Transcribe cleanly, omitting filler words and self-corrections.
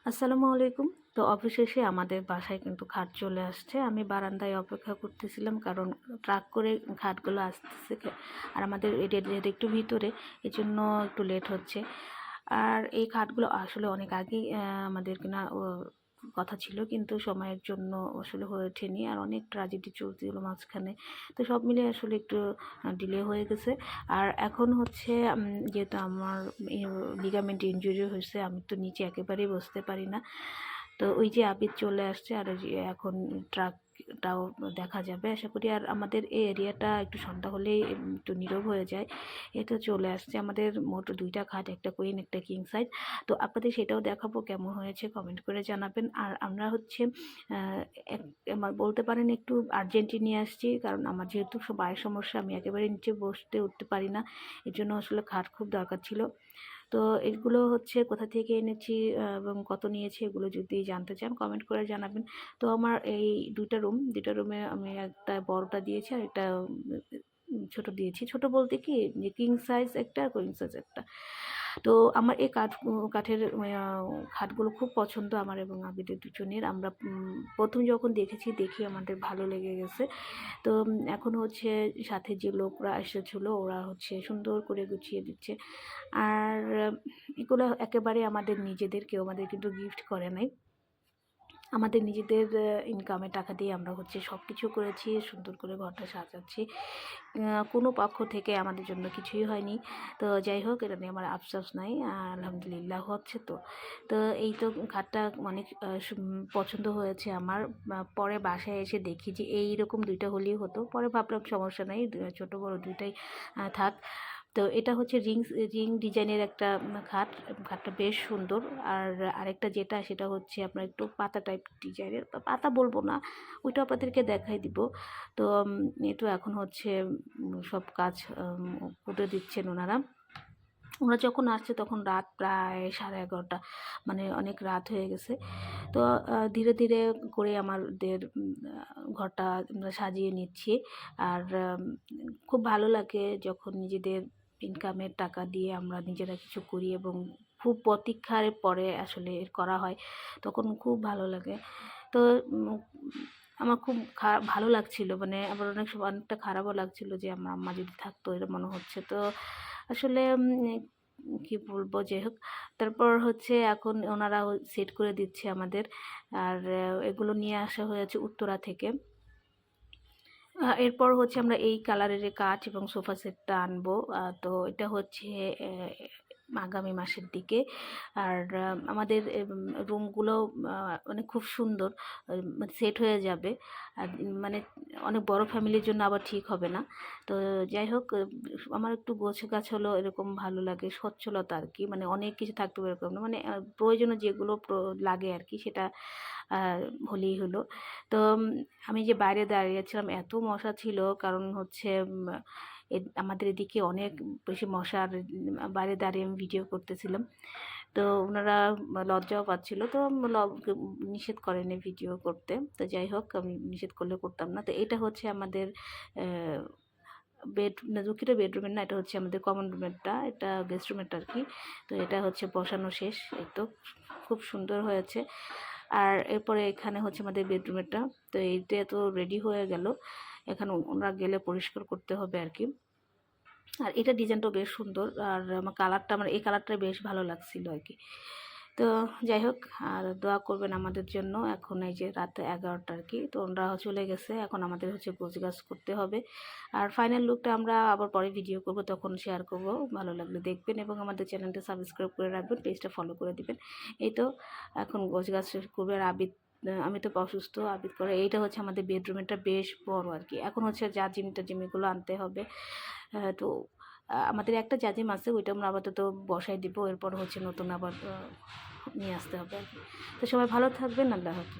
আসসালামু আলাইকুম। তো অবশেষে আমাদের বাসায় কিন্তু খাট চলে আসছে। আমি বারান্দায় অপেক্ষা করতেছিলাম কারণ ট্রাক করে খাটগুলো আসতেছে আর আমাদের এটা যেহেতু একটু ভিতরে এজন্য একটু লেট হচ্ছে। আর এই খাটগুলো আসলে অনেক আগেই আমাদের কেনা কথা ছিল কিন্তু সময়ের জন্য আসলে হয়ে ওঠেনি আর অনেক ট্র্যাজেডি চলছিল মাঝখানে। তো সব মিলিয়ে আসলে একটু ডিলে হয়ে গেছে। আর এখন হচ্ছে যেহেতু আমার লিগামেন্ট ইনজুরি হয়েছে, আমি তো নিচে একেবারেই বসতে পারি না। তো ওই যে আবির চলে আসছে আর ওই যে এখন ট্রাকটাও দেখা যাবে আশা করি। আর আমাদের এই এরিয়াটা একটু সন্ধ্যা হলেই একটু নীরব হয়ে যায়। এটা চলে আসছে আমাদের মোট 2টা খাট, একটা কুইন একটা কিং সাইজ। তো আপনাদের সেটাও দেখাবো, কেমন হয়েছে কমেন্ট করে জানাবেন। আর আমরা হচ্ছে আমার বলতে পারেন একটু আর্জেন্টলি নিয়ে আসছি কারণ আমার যেহেতু পায়ের সমস্যা, আমি একেবারে নিচে বসতে উঠতে পারি না। এর জন্য আসলে খাট খুব দরকার ছিল। তো এগুলো হচ্ছে কোথা থেকে এনেছি এবং কত নিয়েছি এগুলো যদি জানতে চান কমেন্ট করে জানাবেন। তো আমার এই 2টা রুমে আমি একটা বড়টা দিয়েছি আর একটা ছোট দিয়েছি। ছোট বলতে কি যে কিং সাইজ একটা আর কুইন সাইজ একটা। তো আমার এই কাঠের খাটগুলো খুব পছন্দ আমার এবং আবিদের দুজনের। আমরা প্রথম যখন দেখে আমাদের ভালো লেগে গেছে। তো এখন হচ্ছে সাথে যে লোকরা এসেছিলো ওরা হচ্ছে সুন্দর করে গুছিয়ে দিচ্ছে। আর এগুলো একেবারে আমাদের নিজেদের, কেউ আমাদের কিন্তু গিফট করে নাই। আমাদের নিজেদের ইনকামের টাকা দিয়ে আমরা হচ্ছে সব কিছু করেছি, সুন্দর করে ঘরটা সাজাচ্ছি। কোনো পক্ষ থেকে আমাদের জন্য কিছুই হয়নি। তো যাই হোক, এটা নিয়ে আমার আফসোস নাই। আলহামদুলিল্লাহ হচ্ছে তো। তো এই তো খাটটা অনেক পছন্দ হয়েছে আমার। পরে বাসায় এসে দেখি যে এইরকম 2টা হলেই হতো। পরে ভাবলাম সমস্যা নাই, ছোট বড় 2টাই থাক। তো এটা হচ্ছে রিং ডিজাইনের একটা খাটটা বেশ সুন্দর। আর আরেকটা যেটা সেটা হচ্ছে আপনার একটু পাতা টাইপ ডিজাইনের, পাতা বলবো না, ওইটা আপনাদেরকে দেখাই দিব। তো এটা এখন হচ্ছে সব কাজ করে দিচ্ছেন ওনারা। ওরা যখন আসছে তখন রাত প্রায় 11:30, মানে অনেক রাত হয়ে গেছে। তো ধীরে ধীরে করে আমাদের ঘরটা আমরা সাজিয়ে নিচ্ছি। আর খুব ভালো লাগে যখন নিজেদের ইনকামের টাকা দিয়ে আমরা নিজেরা কিছু করি এবং খুব প্রতীক্ষার পরে আসলে করা হয়, তখন খুব ভালো লাগে। তো আমার খুব ভালো লাগছিল, মানে আবার অনেক সময় অনেকটা খারাপও লাগছিল যে আমার আম্মা যদি থাকতো এরকম মনে হচ্ছে। তো আসলে কি বলবো, যাই হোক। তারপর হচ্ছে এখন ওনারা সেট করে দিচ্ছে আমাদের। আর এগুলো নিয়ে আসা হয়েছে উত্তরা থেকে। এরপর হচ্ছে আমরা এই কালারের কাঠ এবং সোফা সেটটা আনবো। তো এটা হচ্ছে আগামী মাসের দিকে। আর আমাদের রুমগুলো মানে খুব সুন্দর, মানে সেট হয়ে যাবে। আর মানে অনেক বড় ফ্যামিলির জন্য আবার ঠিক হবে না। তো যাই হোক, আমার একটু গোছগাছ হলো এরকম ভালো লাগে, সচ্ছলতা আর কি, মানে অনেক কিছু থাকতে পারে এরকম না, মানে প্রয়োজনীয় যেগুলো লাগে আর কি সেটা হলেই হলো। তো আমি যে বাইরে দাঁড়িয়েছিলাম এত মশা ছিল, কারণ হচ্ছে আমাদের এদিকে অনেক বেশি মশার, বাইরে দাঁড়িয়ে আমি ভিডিও করতেছিলাম। তো ওনারা লজ্জাও পাচ্ছিল, তো নিষেধ করেনি ভিডিও করতে। তো যাই হোক, আমি নিষেধ করলে করতাম না। তো এটা হচ্ছে আমাদের দুঃখিত, বেডরুমের না, এটা হচ্ছে আমাদের কমন রুমেরটা, এটা গেস্ট রুমেরটা আর কি। তো এটা হচ্ছে বসানো শেষ, এই তো খুব সুন্দর হয়েছে। আর এরপরে এখানে হচ্ছে আমাদের বেডরুমেরটা। তো এইটা তো রেডি হয়ে গেল, এখন ওনারা গেলে পরিষ্কার করতে হবে আর কি। আর এটা ডিজাইনটাও বেশ সুন্দর আর আমার কালারটা, আমার এই কালারটা বেশ ভালো লাগছিল আর কি। তো যাই হোক, আর দোয়া করবেন আমাদের জন্য। এখন এই যে রাত 11টা আর কি, তো ওনারা চলে গেছে, এখন আমাদের হচ্ছে গোছগাছ করতে হবে। আর ফাইনাল লুকটা আমরা আবার পরে ভিডিও করব, তখন শেয়ার করব। ভালো লাগলে দেখবেন এবং আমাদের চ্যানেলটা সাবস্ক্রাইব করে রাখবেন, পেজটা ফলো করে দিবেন। এই তো এখন গোছগাছ করবে। আর আমি তো অসুস্থ, আবিদ করে। এইটা হচ্ছে আমাদের বেডরুমেরটা বেশ বড় আর কি। এখন হচ্ছে জাজিমগুলো আনতে হবে। তো আমাদের একটা জাজিম আছে, ওইটা আমরা আপাতত বসাই দিব। এরপর হচ্ছে নতুন আবার নিয়ে আসতে হবে আর কি। তো সবাই ভালো থাকবেন, আল্লাহ হাফেজ।